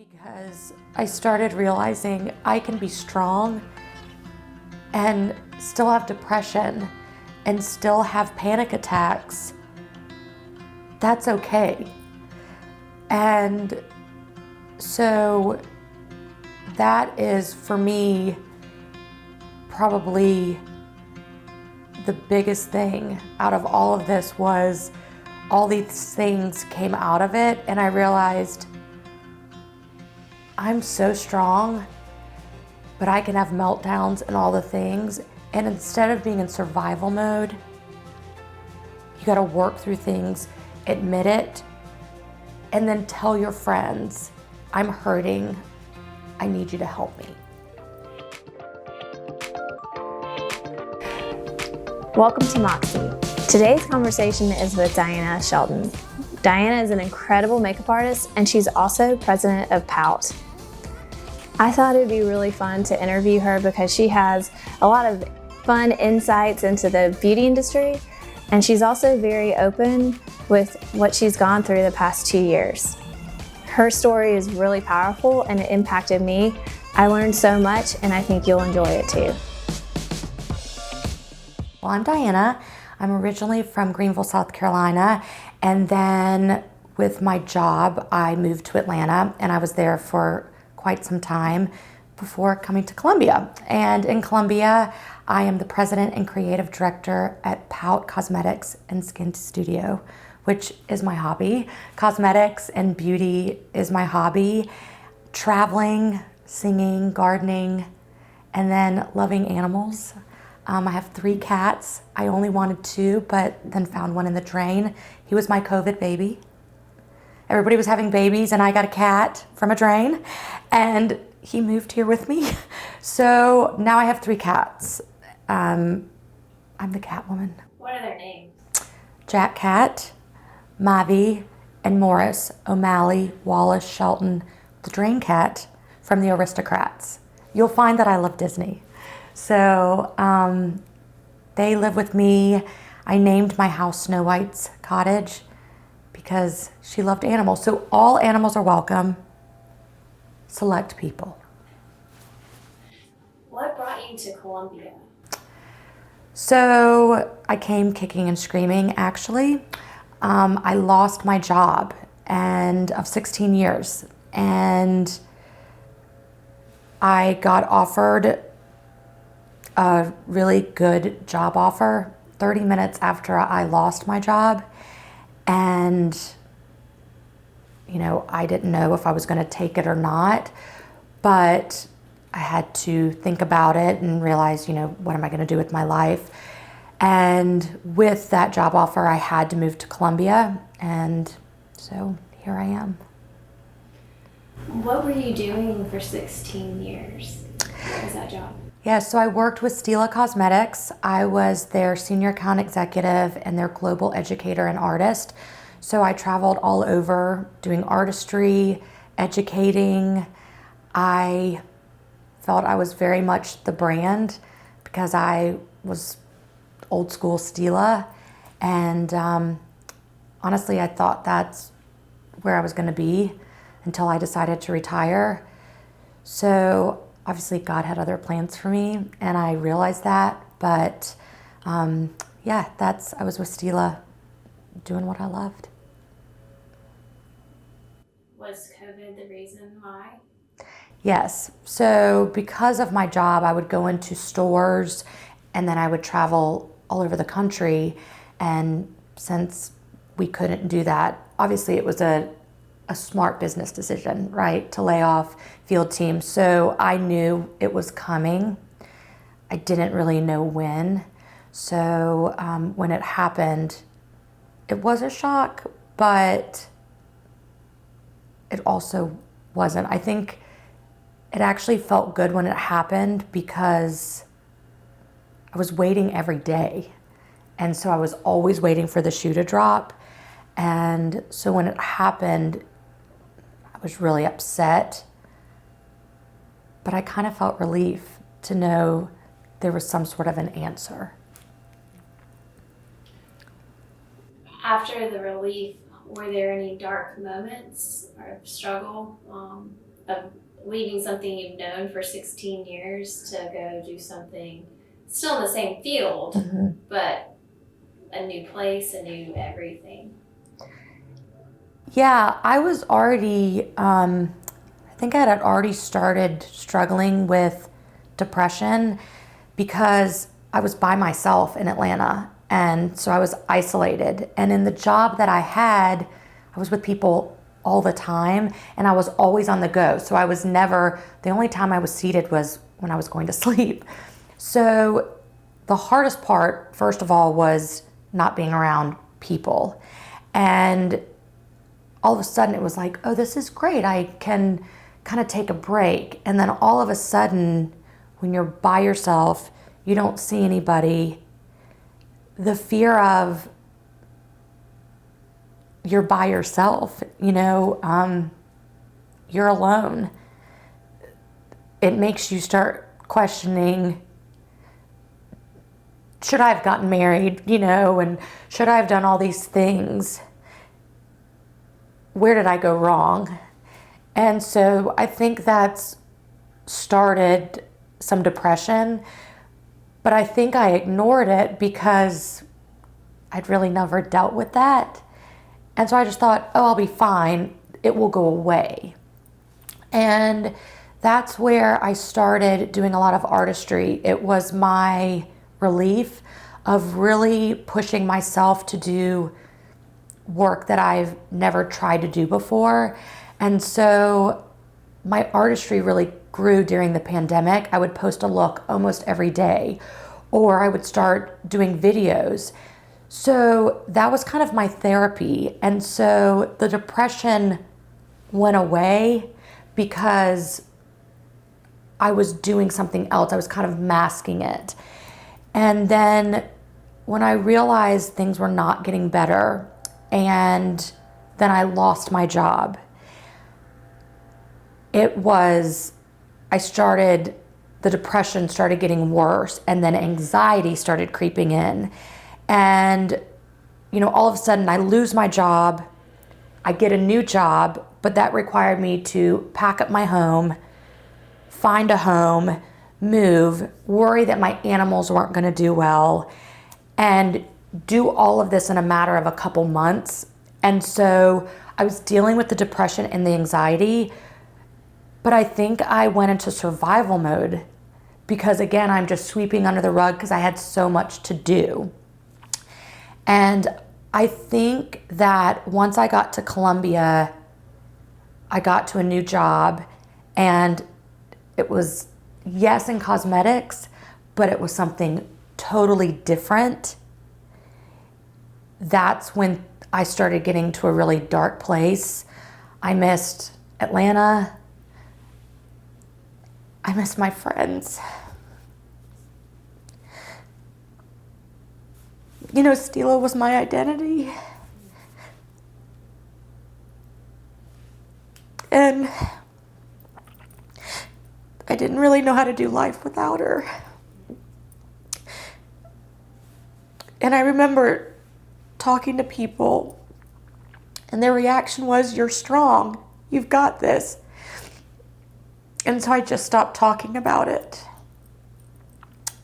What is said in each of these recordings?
Because I started realizing I can be strong and still have depression and still have panic attacks. That's okay. And so that is, for me, probably the biggest thing out of all of this. Was all these things came out of it, and I realized I'm so strong, but I can have meltdowns and all the things. And instead of being in survival mode, you gotta work through things, admit it, and then tell your friends, I'm hurting, I need you to help me. Welcome to Moxie. Today's conversation is with Diana Shelton. Diana is an incredible makeup artist, and she's also president of Pout. I thought it'd be really fun to interview her because she has a lot of fun insights into the beauty industry, and she's also very open with what she's gone through the past 2 years. Her story is really powerful and it impacted me. I learned so much, and I think you'll enjoy it too. Well, I'm Diana. I'm originally from Greenville, South Carolina, and then with my job, I moved to Atlanta, and I was there for quite some time before coming to Colombia. And in Colombia, I am the president and creative director at Pout Cosmetics and Skin Studio, which is my hobby. Cosmetics and beauty is my hobby. Traveling, singing, gardening, and then loving animals. I have 3 cats. I only wanted 2, but then found one in the drain. He was my COVID baby. Everybody was having babies, and I got a cat from a drain, and he moved here with me. So now I have 3 cats. I'm the cat woman. What are their names? Jack Cat, Mavi, and Morris, O'Malley, Wallace, Shelton, the drain cat from the Aristocrats. You'll find that I love Disney. So they live with me. I named my house Snow White's Cottage because she loved animals. So all animals are welcome. Select people. What brought you to Colombia? So I came kicking and screaming, actually. I lost my job of 16 years, and I got offered a really good job offer 30 minutes after I lost my job. And, I didn't know if I was going to take it or not, but I had to think about it and realize, what am I going to do with my life? And with that job offer, I had to move to Colombia. And so here I am. What were you doing for 16 years? What was that job? Yeah, so I worked with Stila Cosmetics. I was their senior account executive and their global educator and artist. So I traveled all over doing artistry, educating. I felt I was very much the brand because I was old school Stila. And honestly, I thought that's where I was going to be until I decided to retire. So obviously God had other plans for me, and I realized that. But I was with Stila doing what I loved. Was COVID the reason why? Yes. So because of my job, I would go into stores, and then I would travel all over the country. And since we couldn't do that, obviously it was a smart business decision, right, to lay off field teams. So I knew it was coming. I didn't really know when. So when it happened, it was a shock, but it also wasn't. I think it actually felt good when it happened because I was waiting every day. And so I was always waiting for the shoe to drop. And so when it happened, I was really upset, but I kind of felt relief to know there was some sort of an answer. After the relief, were there any dark moments or struggle of leaving something you've known for 16 years to go do something still in the same field, but a new place, a new everything. Yeah, I was already, I think I had already started struggling with depression because I was by myself in Atlanta. And so I was isolated. And in the job that I had, I was with people all the time and I was always on the go. So I was never, the only time I was seated was when I was going to sleep. So the hardest part, first of all, was not being around people. And all of a sudden it was like, oh, this is great. I can kind of take a break. And then all of a sudden, when you're by yourself, you don't see anybody, the fear of you're by yourself, you're alone. It makes you start questioning, should I have gotten married, and should I have done all these things? Where did I go wrong? And so I think that's started some depression, but I think I ignored it because I'd really never dealt with that. And so I just thought, oh, I'll be fine. It will go away. And that's where I started doing a lot of artistry. It was my relief of really pushing myself to do work that I've never tried to do before. And so my artistry really grew during the pandemic. I would post a look almost every day, or I would start doing videos. So that was kind of my therapy. And so the depression went away because I was doing something else. I was kind of masking it. And then when I realized things were not getting better, and then I lost my job, the depression started getting worse, and then anxiety started creeping in. And, all of a sudden I lose my job, I get a new job, but that required me to pack up my home, find a home, move, worry that my animals weren't going to do well, and do all of this in a matter of a couple months. And so I was dealing with the depression and the anxiety, but I think I went into survival mode because, again, I'm just sweeping under the rug because I had so much to do. And I think that once I got to Colombia, I got to a new job, and it was, yes, in cosmetics, but it was something totally different. That's when I started getting to a really dark place. I missed Atlanta. I missed my friends. Stila was my identity. And I didn't really know how to do life without her. And I remember talking to people, and their reaction was, you're strong, you've got this. And so I just stopped talking about it.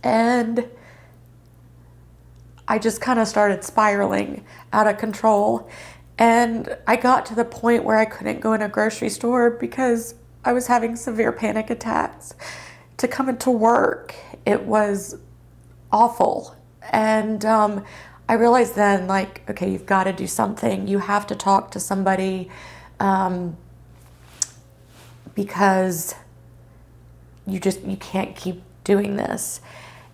And I just kind of started spiraling out of control. And I got to the point where I couldn't go in a grocery store because I was having severe panic attacks. To come into work, it was awful. And I realized then, okay, you've got to do something. You have to talk to somebody because you can't keep doing this.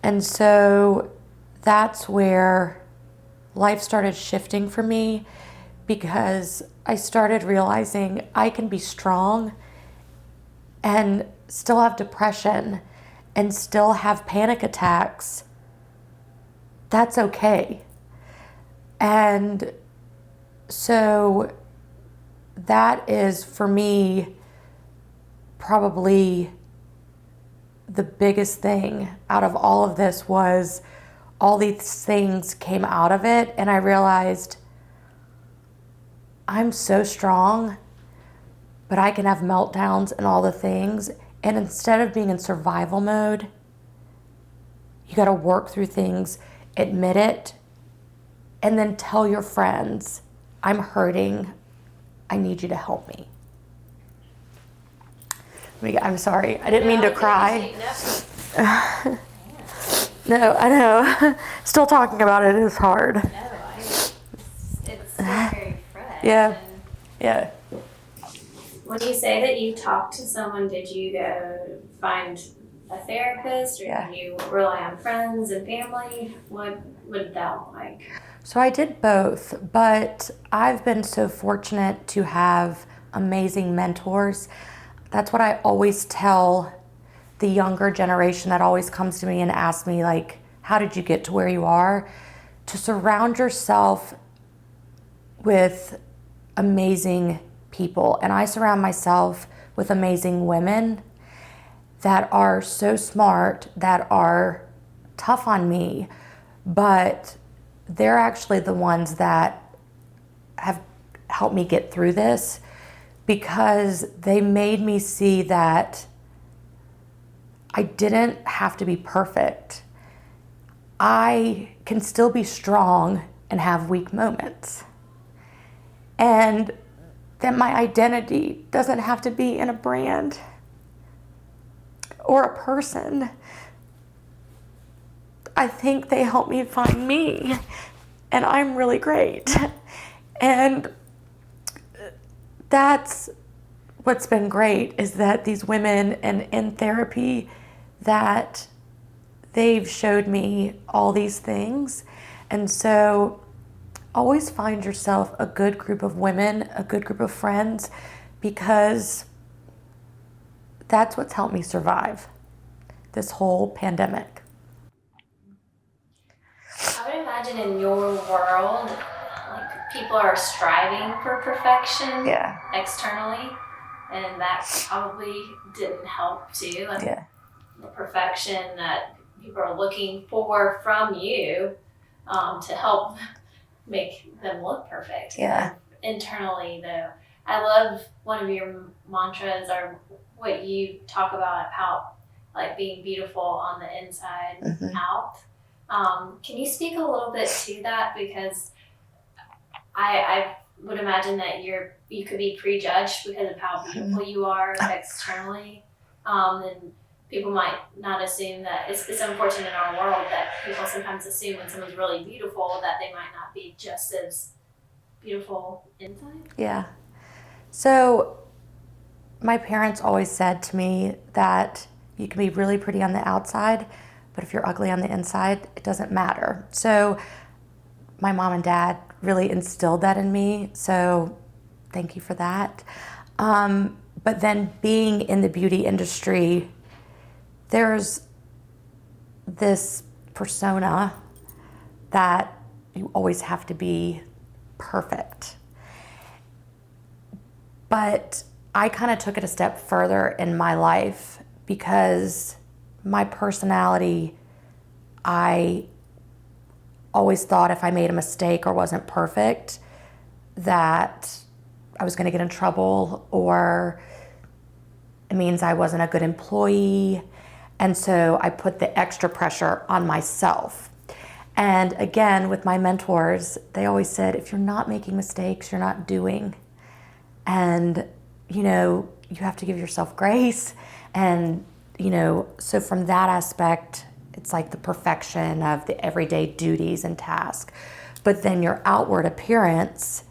And so that's where life started shifting for me, because I started realizing I can be strong and still have depression and still have panic attacks. That's okay. And so that is, for me, probably the biggest thing out of all of this. Was all these things came out of it, and I realized I'm so strong, but I can have meltdowns and all the things. And instead of being in survival mode, you got to work through things, admit it, and then tell your friends, I'm hurting. I need you to help me. I'm sorry. I didn't mean to cry. No, I know. Still talking about it is hard. It's still very fresh. Yeah. Yeah. When you say that you talked to someone, did you go find a therapist, or did you rely on friends and family? What would that look like? So I did both, but I've been so fortunate to have amazing mentors. That's what I always tell the younger generation that always comes to me and asks me, like, how did you get to where you are? To surround yourself with amazing people. And I surround myself with amazing women that are so smart, that are tough on me, but they're actually the ones that have helped me get through this, because they made me see that I didn't have to be perfect. I can still be strong and have weak moments. And that my identity doesn't have to be in a brand or a person. I think they helped me find me, and I'm really great. And that's what's been great, is that these women and in therapy, that they've showed me all these things. And so always find yourself a good group of women, a good group of friends, because that's what's helped me survive this whole pandemic. I would imagine in your world, like, people are striving for perfection externally, and that probably didn't help too. Like, the perfection that people are looking for from you to help make them look perfect. Yeah. Internally, though, I love one of your mantras, or what you talk about how, like, being beautiful on the inside out. Can you speak a little bit to that? Because I would imagine that you could be prejudged because of how beautiful you are externally. And people might not assume that. It's unfortunate in our world that people sometimes assume when someone's really beautiful that they might not be just as beautiful inside. Yeah. So my parents always said to me that you can be really pretty on the outside, but if you're ugly on the inside, it doesn't matter. So my mom and dad really instilled that in me. So thank you for that. But then being in the beauty industry, there's this persona that you always have to be perfect. But I kind of took it a step further in my life, because my personality, I always thought if I made a mistake or wasn't perfect, that I was going to get in trouble, or it means I wasn't a good employee. And so I put the extra pressure on myself. And again, with my mentors, they always said, if you're not making mistakes, you're not doing. And, you have to give yourself grace. And, so from that aspect, it's like the perfection of the everyday duties and tasks. But then your outward appearance,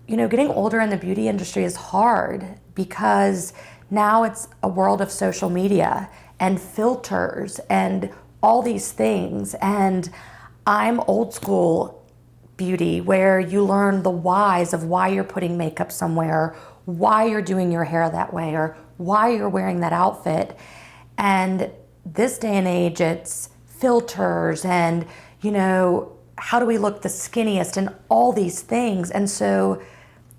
getting older in the beauty industry is hard, because now it's a world of social media and filters and all these things. And I'm old school beauty, where you learn the whys of why you're putting makeup somewhere, why you're doing your hair that way, or why you're wearing that outfit. And this day and age, it's filters and, how do we look the skinniest and all these things. And so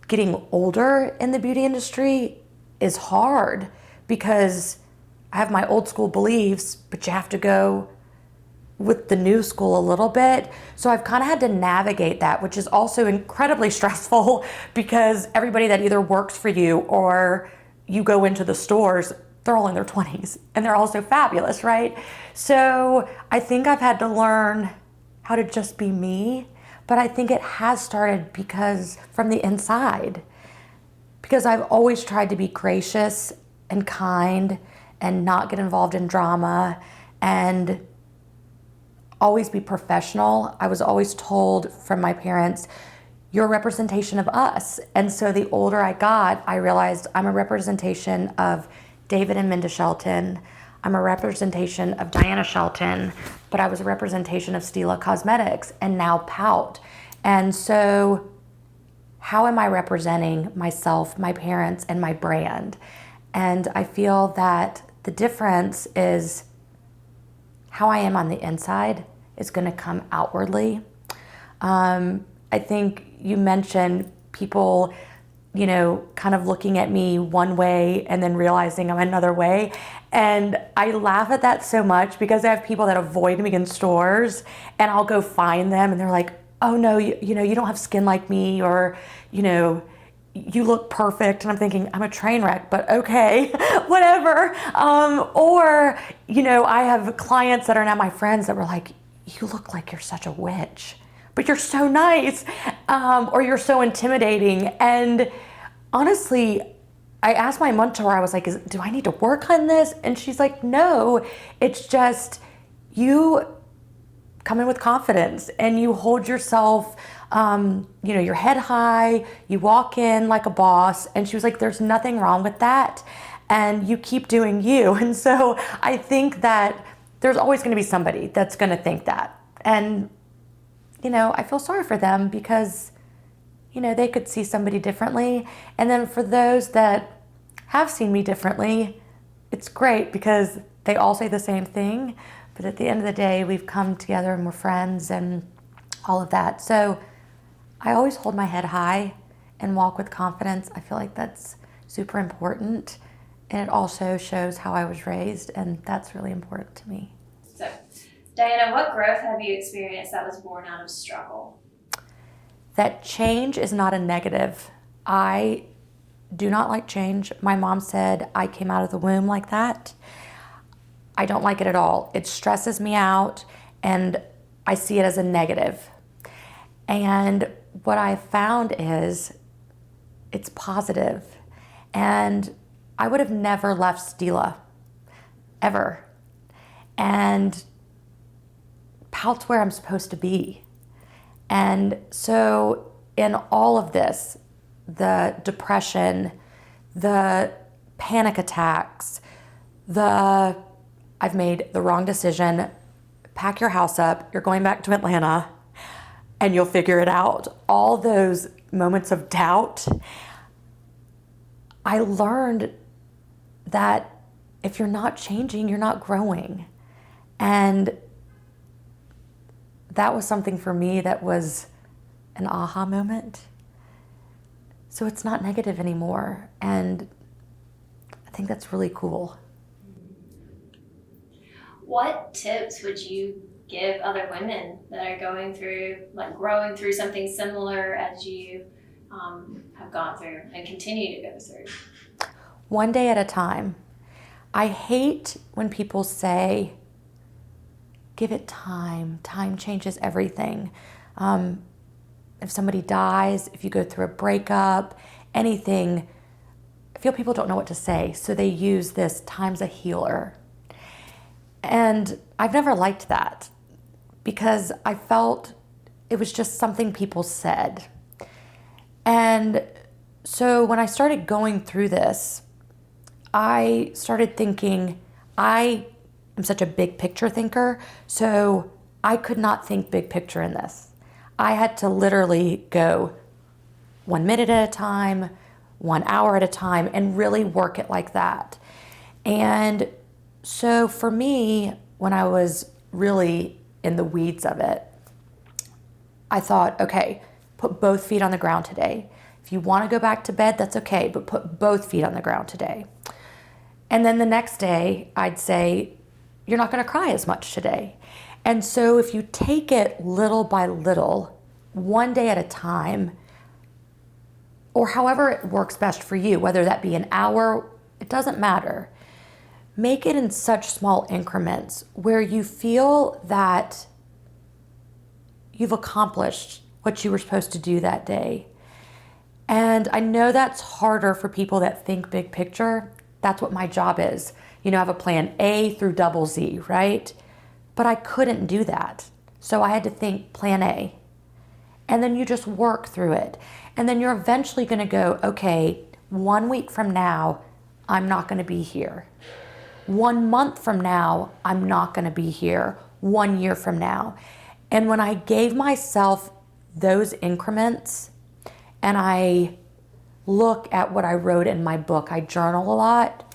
getting older in the beauty industry is hard, because I have my old school beliefs, but you have to go with the new school a little bit. So I've kind of had to navigate that, which is also incredibly stressful because everybody that either works for you or you go into the stores, they're all in their 20s and they're all so fabulous, right? So I think I've had to learn how to just be me, but I think it has started because from the inside, because I've always tried to be gracious and kind and not get involved in drama and always be professional. I was always told from my parents, you're a representation of us. And so the older I got, I realized I'm a representation of David and Minda Shelton. I'm a representation of Diana Shelton, but I was a representation of Stila Cosmetics and now Pout. And so how am I representing myself, my parents, and my brand? And I feel that the difference is how I am on the inside is going to come outwardly. I think you mentioned people, kind of looking at me one way and then realizing I'm another way. And I laugh at that so much because I have people that avoid me in stores and I'll go find them and they're like, oh no, you don't have skin like me, or, you look perfect. And I'm thinking, I'm a train wreck, but okay, whatever. Or, I have clients that are now my friends that were like, you look like you're such a witch, but you're so nice, or you're so intimidating. And honestly, I asked my mentor, I was like, do I need to work on this? And she's like, no, it's just you come in with confidence and you hold yourself, your head high, you walk in like a boss. And she was like, there's nothing wrong with that. And you keep doing you. And so I think that there's always going to be somebody that's going to think that. And, I feel sorry for them because, they could see somebody differently. And then for those that have seen me differently, it's great because they all say the same thing. But at the end of the day, we've come together and we're friends and all of that. So I always hold my head high and walk with confidence. I feel like that's super important. And it also shows how I was raised, and that's really important to me. So, Diana, what growth have you experienced that was born out of struggle? That change is not a negative. I do not like change. My mom said I came out of the womb like that. I don't like it at all. It stresses me out, and I see it as a negative. And what I found is it's positive. And I would have never left Stila, ever. And Pout's where I'm supposed to be. And so in all of this, the depression, the panic attacks, I've made the wrong decision, pack your house up, you're going back to Atlanta, and you'll figure it out. All those moments of doubt, I learned that if you're not changing, you're not growing. And that was something for me that was an aha moment. So it's not negative anymore. And I think that's really cool. What tips would you give other women that are going through, growing through something similar as you have gone through and continue to go through? One day at a time. I hate when people say, give it time. Time changes everything. If somebody dies, if you go through a breakup, anything, I feel people don't know what to say. So they use this time's a healer. And I've never liked that because I felt it was just something people said. And so when I started going through this, I started thinking, I am such a big picture thinker, so I could not think big picture in this. I had to literally go 1 minute at a time, 1 hour at a time, and really work it like that. And so for me, when I was really in the weeds of it, I thought, okay, put both feet on the ground today. If you want to go back to bed, that's okay, but put both feet on the ground today. And then the next day, I'd say, you're not going to cry as much today. And so if you take it little by little, one day at a time, or however it works best for you, whether that be an hour, it doesn't matter. Make it in such small increments where you feel that you've accomplished what you were supposed to do that day. And I know that's harder for people that think big picture. That's what my job is. I have a plan A through double Z, right? But I couldn't do that. So I had to think plan A. And then you just work through it. And then you're eventually going to go, okay, 1 week from now, I'm not going to be here. 1 month from now, I'm not going to be here. 1 year from now. And when I gave myself those increments, and I look at what I wrote in my book, I journal a lot,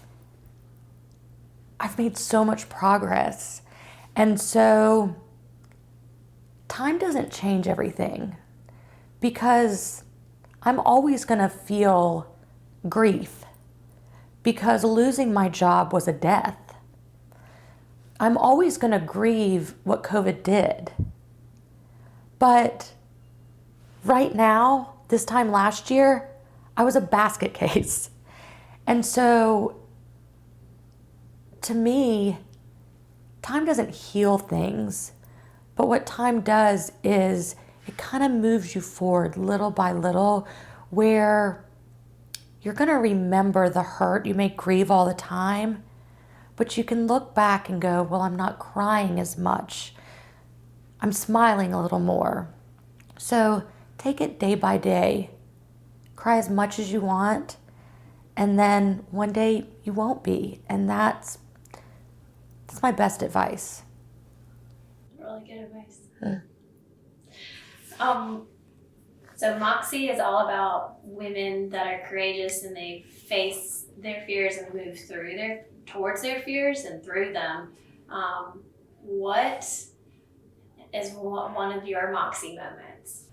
I've made so much progress. And so time doesn't change everything, because I'm always going to feel grief, because losing my job was a death. I'm always going to grieve what COVID did. But right now, this time last year, I was a basket case. And so to me, time doesn't heal things, but what time does is it kind of moves you forward little by little, where you're going to remember the hurt. You may grieve all the time, but you can look back and go, well, I'm not crying as much. I'm smiling a little more. So take it day by day. Cry as much as you want, and then one day you won't be. And that's my best advice. Really good advice. So Moxie is all about women that are courageous and they face their fears and move towards their fears and through them. What is one of your Moxie moments?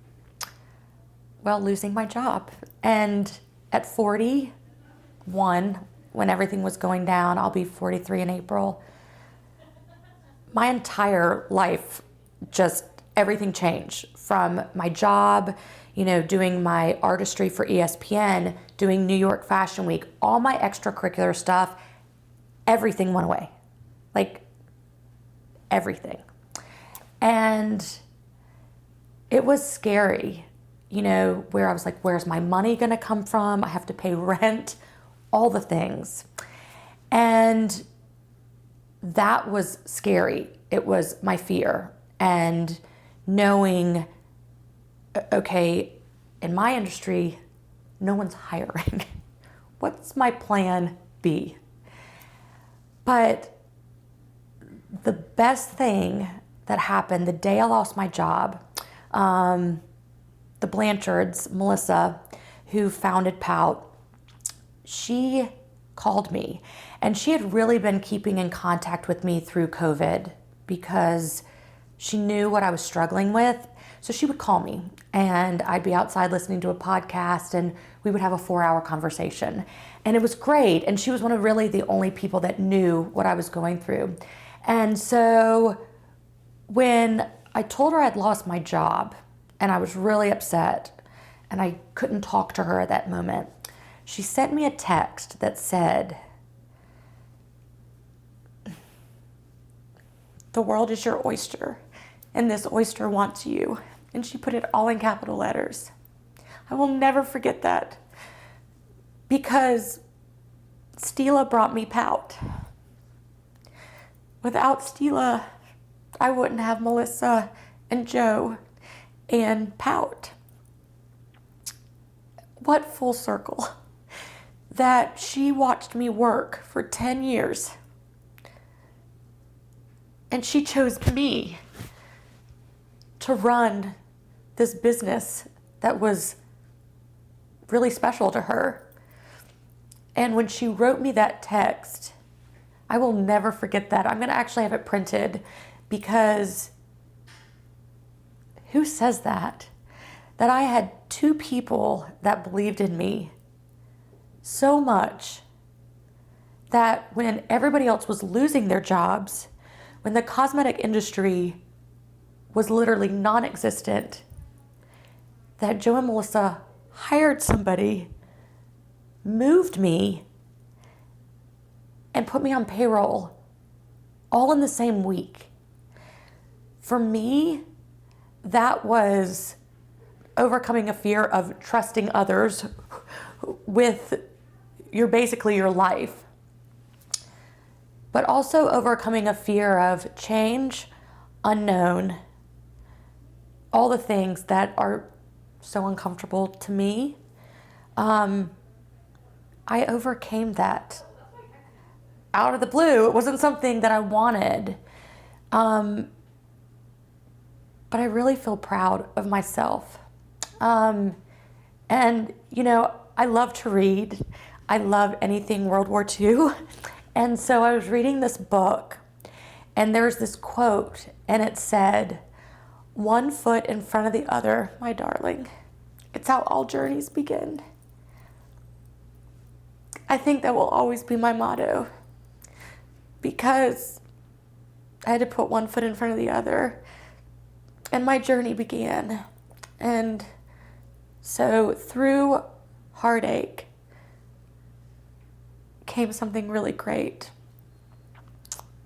Well, losing my job. And at 41, when everything was going down, I'll be 43 in April, my entire life, just everything changed. From my job, doing my artistry for ESPN, doing New York Fashion Week, all my extracurricular stuff, everything went away. Like, everything. And it was scary, where I was like, where's my money gonna come from? I have to pay rent, all the things. And that was scary. It was my fear. And knowing, okay, in my industry, no one's hiring. What's my plan B? But the best thing that happened the day I lost my job, the Blanchards, Melissa, who founded Pout, she called me, and she had really been keeping in contact with me through COVID because she knew what I was struggling with. So she would call me, and I'd be outside listening to a podcast, and we would have a 4-hour conversation. And it was great. And she was one of really the only people that knew what I was going through. And so when I told her I'd lost my job, and I was really upset, and I couldn't talk to her at that moment, she sent me a text that said, "The world is your oyster, and this oyster wants you." And she put it all in capital letters. I will never forget that, because Stila brought me Pout. Without Stila, I wouldn't have Melissa and Joe and Pout. What full circle that she watched me work for 10 years. And she chose me to run this business that was really special to her. And when she wrote me that text, I will never forget that. I'm going to actually have it printed, because who says that? That I had two people that believed in me so much that when everybody else was losing their jobs, when the cosmetic industry was literally non-existent, that Joe and Melissa hired somebody, moved me, and put me on payroll all in the same week. For me, that was overcoming a fear of trusting others with basically your life, but also overcoming a fear of change, unknown, all the things that are so uncomfortable to me. I overcame that out of the blue. It wasn't something that I wanted. But I really feel proud of myself. And, I love to read. I love anything World War II. And so I was reading this book, and there's this quote, and it said, "One foot in front of the other, my darling. It's how all journeys begin." I think that will always be my motto, because I had to put one foot in front of the other, and my journey began. And so through heartache came something really great.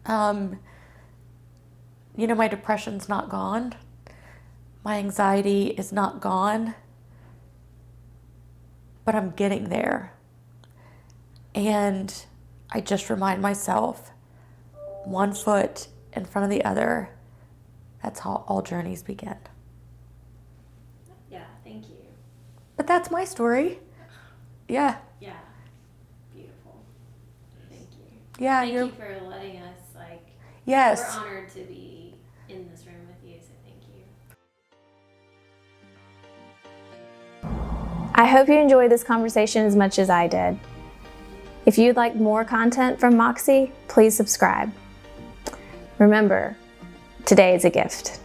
My depression's not gone. My anxiety is not gone. But I'm getting there. And I just remind myself, one foot in front of the other, that's how all journeys begin. Yeah, thank you. But that's my story. Yeah. Yeah, beautiful. Thank you. Yeah, Thank you for letting us, yes. We're honored to be in this room with you, so thank you. I hope you enjoyed this conversation as much as I did. If you'd like more content from Moxie, please subscribe. Remember, today is a gift.